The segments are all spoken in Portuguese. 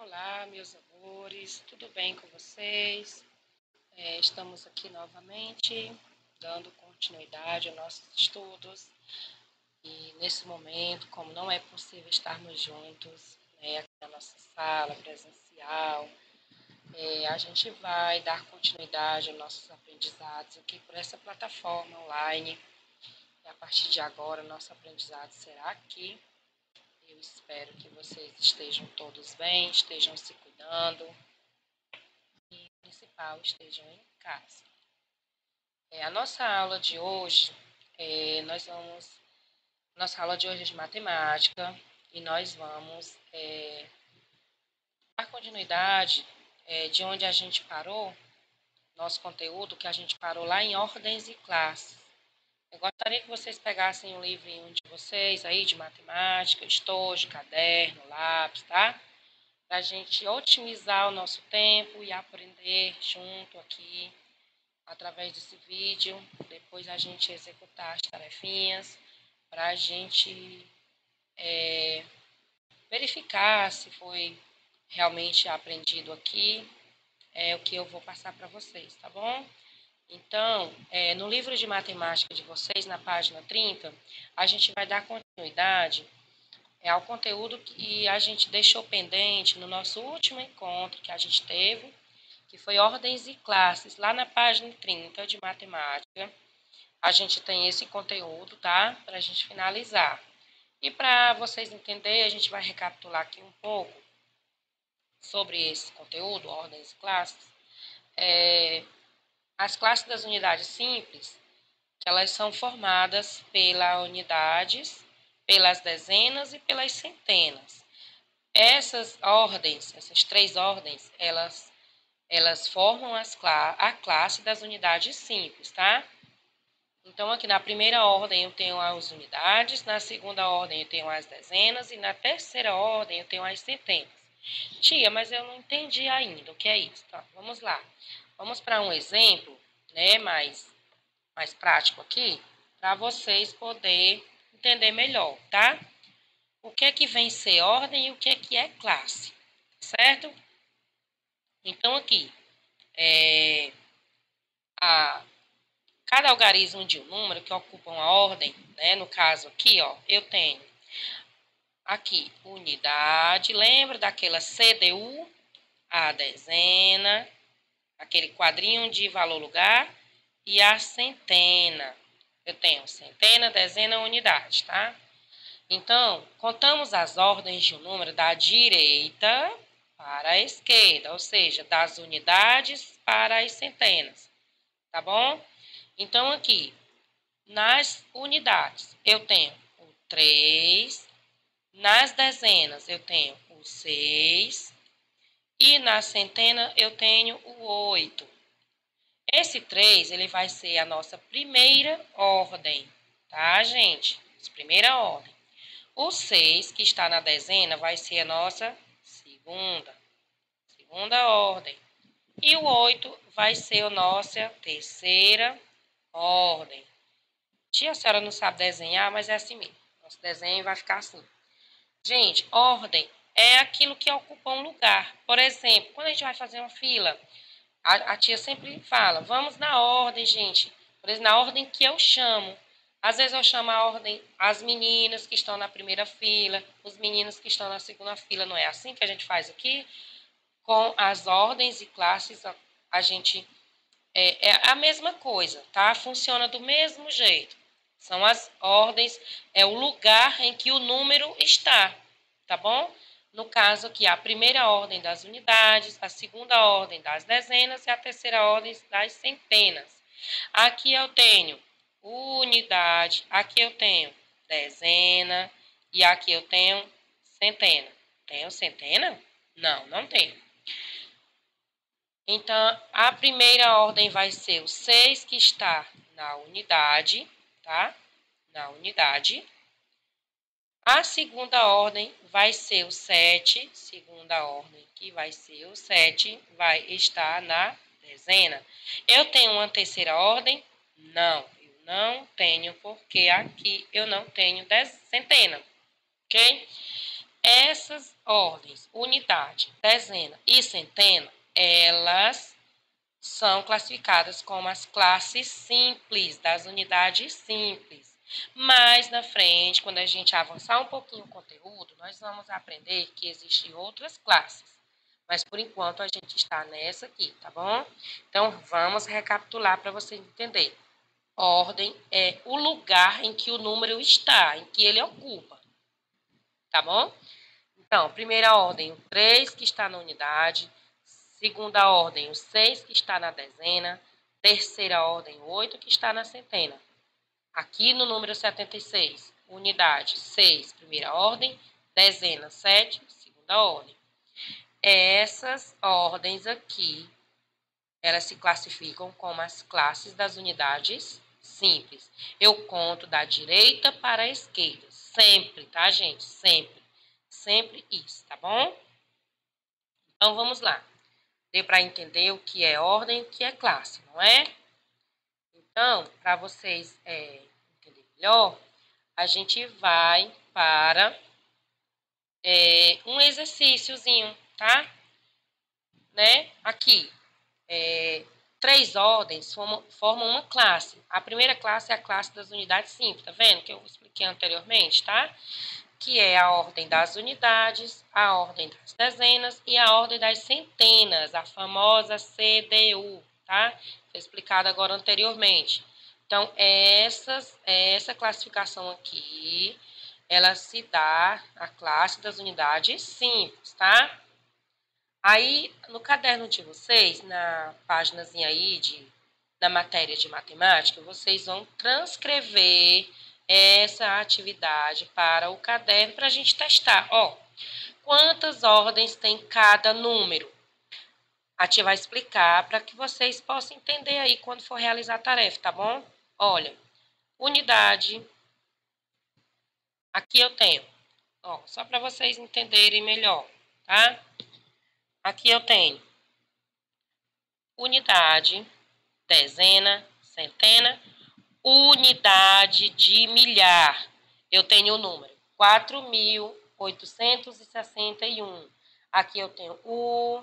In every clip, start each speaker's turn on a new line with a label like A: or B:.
A: Olá, meus amores, tudo bem com vocês? Estamos aqui novamente, dando continuidade aos nossos estudos. E nesse momento, como não é possível estarmos juntos, aqui na nossa sala presencial, a gente vai dar continuidade aos nossos aprendizados aqui por essa plataforma online. E a partir de agora, nosso aprendizado será aqui. Eu espero que vocês estejam todos bem, estejam se cuidando e, principal, estejam em casa. A nossa aula de hoje, nossa aula de hoje é de matemática e nós vamos dar continuidade de onde a gente parou, nosso conteúdo que a gente parou lá em ordens e classes. Eu gostaria que vocês pegassem o livrinho de vocês aí de matemática, estojo, caderno, lápis, tá? Para a gente otimizar o nosso tempo e aprender junto aqui através desse vídeo. Depois a gente executar as tarefinhas para a gente verificar se foi realmente aprendido aqui o que eu vou passar para vocês, tá bom? Então, no livro de matemática de vocês, na página 30, a gente vai dar continuidade ao conteúdo que a gente deixou pendente no nosso último encontro que a gente teve, que foi ordens e classes, lá na página 30 de matemática. A gente tem esse conteúdo, tá? Para a gente finalizar. E para vocês entenderem, a gente vai recapitular aqui um pouco sobre esse conteúdo, ordens e classes. As classes das unidades simples, elas são formadas pelas unidades, pelas dezenas e pelas centenas. Essas ordens, essas três ordens, elas formam a classe das unidades simples, tá? Então, aqui na primeira ordem eu tenho as unidades, na segunda ordem eu tenho as dezenas e na terceira ordem eu tenho as centenas. Tia, mas eu não entendi ainda o que é isso. Tá, vamos lá. Vamos para um exemplo, mais prático aqui, para vocês poderem entender melhor, tá? O que é que vem ser ordem e o que é classe, certo? Então, aqui, cada algarismo de um número que ocupa uma ordem, né? No caso aqui, ó, eu tenho aqui unidade, lembra daquela CDU, a dezena, aquele quadrinho de valor-lugar e a centena. Eu tenho centena, dezena, unidade, tá? Então, contamos as ordens de um número da direita para a esquerda, ou seja, das unidades para as centenas, tá bom? Então, aqui, nas unidades, eu tenho o 3, nas dezenas, eu tenho o 6 e na centena, eu tenho o 8. Esse 3, ele vai ser a nossa primeira ordem, tá, gente? Primeira ordem. O 6, que está na dezena, vai ser a nossa segunda ordem. E o 8 vai ser a nossa terceira ordem. Tia, a senhora não sabe desenhar, mas é assim mesmo. Nosso desenho vai ficar assim. Gente, ordem é aquilo que ocupa um lugar. Por exemplo, quando a gente vai fazer uma fila, a tia sempre fala, vamos na ordem, gente. Por exemplo, na ordem que eu chamo. Às vezes eu chamo a ordem as meninas que estão na primeira fila, os meninos que estão na segunda fila. Não é assim que a gente faz aqui? Com as ordens e classes, a gente é a mesma coisa, tá? Funciona do mesmo jeito. São as ordens, é o lugar em que o número está, tá bom? No caso aqui, a primeira ordem das unidades, a segunda ordem das dezenas e a terceira ordem das centenas. Aqui eu tenho unidade, aqui eu tenho dezena e aqui eu tenho centena. Tenho centena? Não, não tenho. Então, a primeira ordem vai ser o 6 que está na unidade, tá? Na unidade. A segunda ordem vai ser o 7, segunda ordem que vai ser o 7, vai estar na dezena. Eu tenho uma terceira ordem? Não, eu não tenho, porque aqui eu não tenho centena, ok? essas ordens, unidade, dezena e centena, elas são classificadas como as classes simples, das unidades simples. Mais na frente, quando a gente avançar um pouquinho o conteúdo, nós vamos aprender que existem outras classes. Mas, por enquanto, a gente está nessa aqui, tá bom? Então, vamos recapitular para você entender. Ordem é o lugar em que o número está, em que ele ocupa, tá bom? Então, primeira ordem, o 3 que está na unidade. Segunda ordem, o 6 que está na dezena. Terceira ordem, o 8 que está na centena. Aqui no número 76, unidade 6, primeira ordem. Dezena 7, segunda ordem. Essas ordens aqui, elas se classificam como as classes das unidades simples. Eu conto da direita para a esquerda. Sempre, tá, gente? Sempre. Sempre isso, tá bom? Então, vamos lá. Deu para entender o que é ordem e o que é classe, não é? Então, para vocês entenderem melhor, a gente vai para um exercíciozinho, tá? Né? Aqui, 3 ordens formam uma classe. A primeira classe é a classe das unidades simples, tá vendo? Que eu expliquei anteriormente, tá? Que é a ordem das unidades, a ordem das dezenas e a ordem das centenas, a famosa CDU, tá? Foi explicado agora anteriormente. Então, essa classificação aqui, ela se dá a classe das unidades simples, tá? Aí, no caderno de vocês, na páginazinha aí da matéria de matemática, vocês vão transcrever essa atividade para o caderno para a gente testar. Ó, quantas ordens tem cada número? A tia vai explicar para que vocês possam entender aí quando for realizar a tarefa, tá bom? Olha, unidade. Aqui eu tenho, ó, só para vocês entenderem melhor, tá? Aqui eu tenho unidade, dezena, centena, unidade de milhar. Eu tenho o número 4.861. Aqui eu tenho U,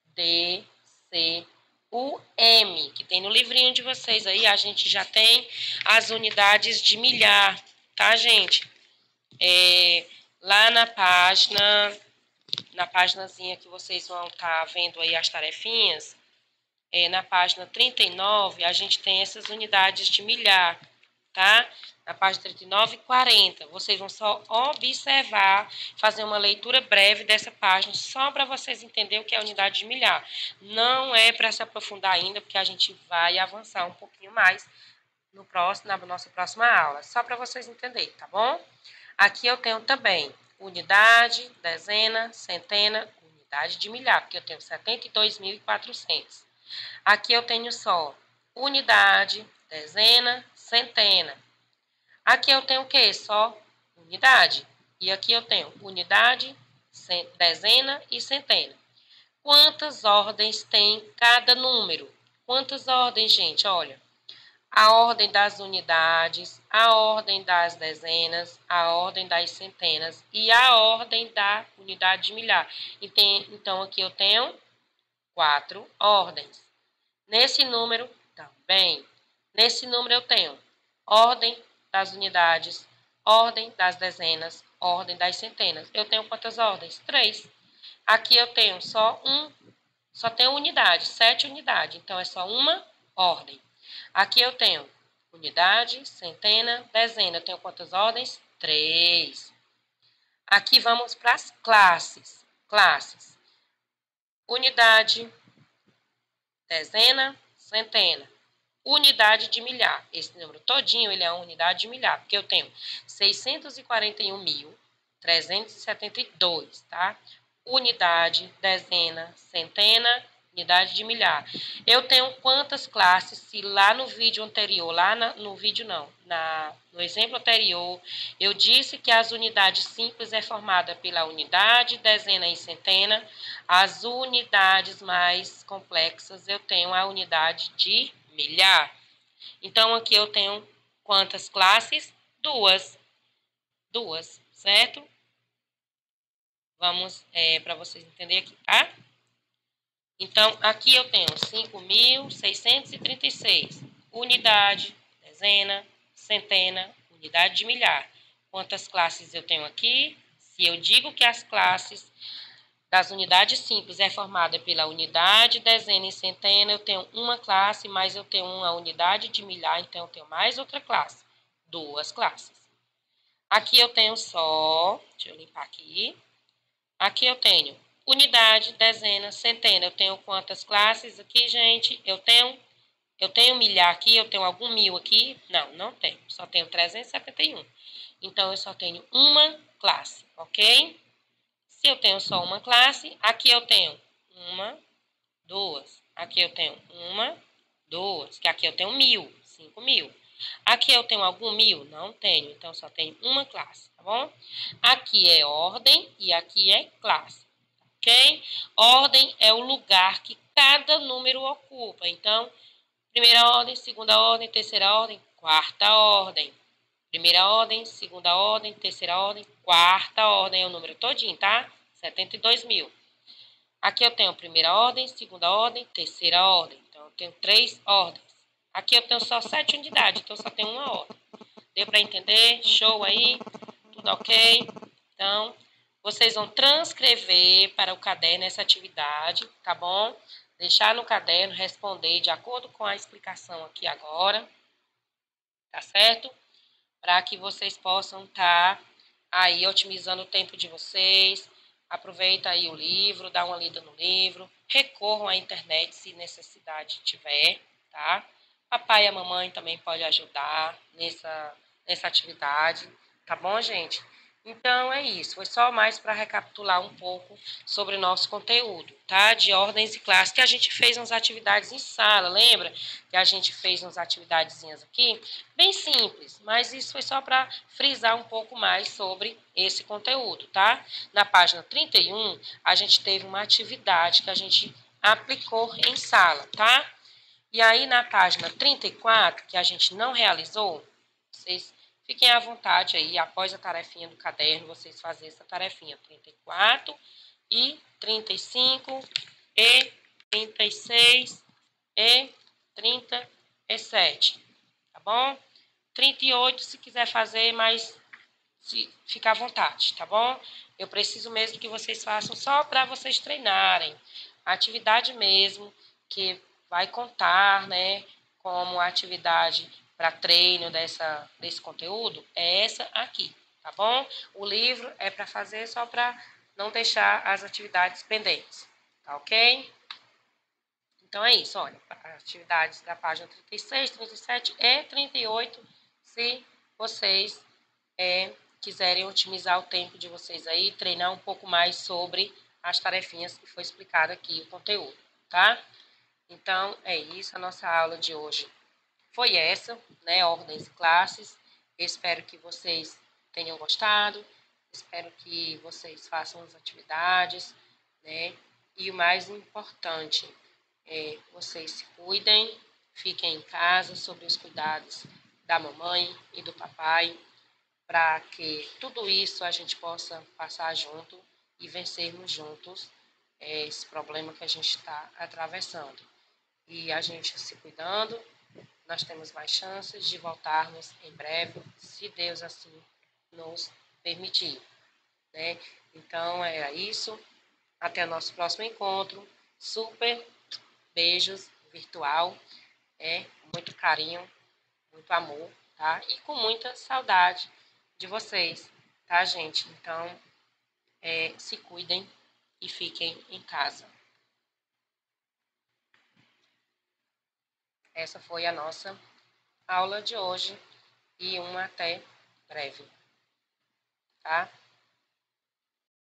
A: D, C, U, M, que tem no livrinho de vocês aí. A gente já tem as unidades de milhar, tá, gente? Lá na páginazinha que vocês vão estar vendo aí as tarefinhas, na página 39, a gente tem essas unidades de milhar, tá? Na página 39 e 40. Vocês vão só observar, fazer uma leitura breve dessa página, só para vocês entenderem o que é a unidade de milhar. Não é para se aprofundar ainda, porque a gente vai avançar um pouquinho mais na nossa próxima aula. Só para vocês entenderem, tá bom? Aqui eu tenho também unidade, dezena, centena, unidade de milhar, porque eu tenho 72.400. Aqui eu tenho só unidade, dezena, centena. Aqui eu tenho o quê? Só unidade. E aqui eu tenho unidade, dezena e centena. Quantas ordens tem cada número? Quantas ordens, gente? Olha, a ordem das unidades, a ordem das dezenas, a ordem das centenas e a ordem da unidade de milhar. Então, aqui eu tenho 4 ordens. Nesse número, também. Nesse número eu tenho ordem das unidades, ordem das dezenas, ordem das centenas. Eu tenho quantas ordens? 3. Aqui eu tenho só tenho unidade, 7 unidades. Então, é só uma ordem. Aqui eu tenho unidade, centena, dezena. Eu tenho quantas ordens? 3. Aqui vamos para as classes. Classes. Unidade, dezena, centena, unidade de milhar. Esse número todinho, ele é uma unidade de milhar, porque eu tenho 641.372, tá? Unidade, dezena, centena, unidade de milhar. Eu tenho quantas classes? Se lá no vídeo anterior, no exemplo anterior, eu disse que as unidades simples é formada pela unidade, dezena e centena. As unidades mais complexas, eu tenho a unidade de milhar. Então, aqui eu tenho quantas classes? 2. 2, certo? Vamos para vocês entenderem aqui, tá? Então, aqui eu tenho 5.636. Unidade, dezena, centena, unidade de milhar. Quantas classes eu tenho aqui? Se eu digo que as classes das unidades simples é formada pela unidade, dezena e centena, eu tenho uma classe, mas eu tenho uma unidade de milhar, então eu tenho mais outra classe. 2 classes. Aqui eu tenho só, deixa eu limpar aqui. Aqui eu tenho unidade, dezena, centena. Eu tenho quantas classes aqui, gente? Eu tenho milhar aqui, eu tenho algum mil aqui? Não, não tenho. Só tenho 371. Então, eu só tenho uma classe, ok? Se eu tenho só uma classe, aqui eu tenho uma, duas. Aqui eu tenho uma, duas. Que aqui eu tenho 1.000, 5.000. Aqui eu tenho algum 1.000? Não tenho. Então, só tenho uma classe, tá bom? Aqui é ordem e aqui é classe, ok? Ordem é o lugar que cada número ocupa. Então, primeira ordem, segunda ordem, terceira ordem, quarta ordem. Primeira ordem, segunda ordem, terceira ordem, quarta ordem. É o número todinho, tá? 72.000. Aqui eu tenho primeira ordem, segunda ordem, terceira ordem. Então, eu tenho 3 ordens. Aqui eu tenho só 7 unidades, então só tenho uma ordem. Deu para entender? Show aí? Tudo ok? Então, vocês vão transcrever para o caderno essa atividade, tá bom? Deixar no caderno, responder de acordo com a explicação aqui agora, tá certo? Para que vocês possam estar aí otimizando o tempo de vocês. Aproveita aí o livro, dá uma lida no livro, recorram à internet se necessidade tiver, tá? Papai e a mamãe também pode ajudar nessa atividade, tá bom, gente? Então, é isso. Foi só mais para recapitular um pouco sobre o nosso conteúdo, tá? De ordens e classes, que a gente fez umas atividades em sala, lembra? Que a gente fez umas atividadezinhas aqui, bem simples, mas isso foi só para frisar um pouco mais sobre esse conteúdo, tá? Na página 31, a gente teve uma atividade que a gente aplicou em sala, tá? E aí, na página 34, que a gente não realizou, vocês fiquem à vontade aí, após a tarefinha do caderno, vocês fazerem essa tarefinha 34 e 35 e 36 e 37, tá bom? 38 se quiser fazer, mas fica à vontade, tá bom? Eu preciso mesmo que vocês façam só para vocês treinarem. A atividade mesmo, que vai contar, né, como atividade para treino desse conteúdo, é essa aqui, tá bom? O livro é para fazer só para não deixar as atividades pendentes, tá ok? Então é isso, olha, atividades da página 36, 37 e 38, se vocês quiserem otimizar o tempo de vocês aí, treinar um pouco mais sobre as tarefinhas que foi explicado aqui, o conteúdo, tá? Então, é isso, a nossa aula de hoje foi essa, né, ordens e classes. Eu espero que vocês tenham gostado, espero que vocês façam as atividades, né, e o mais importante, vocês se cuidem, fiquem em casa sob os cuidados da mamãe e do papai, para que tudo isso a gente possa passar junto e vencermos juntos esse problema que a gente está atravessando. E a gente se cuidando, nós temos mais chances de voltarmos em breve, se Deus assim nos permitir, né? Então, é isso. Até o nosso próximo encontro. Super beijos virtual, com muito carinho, muito amor, tá? E com muita saudade de vocês, tá, gente? Então, se cuidem e fiquem em casa. Essa foi a nossa aula de hoje e até breve, tá?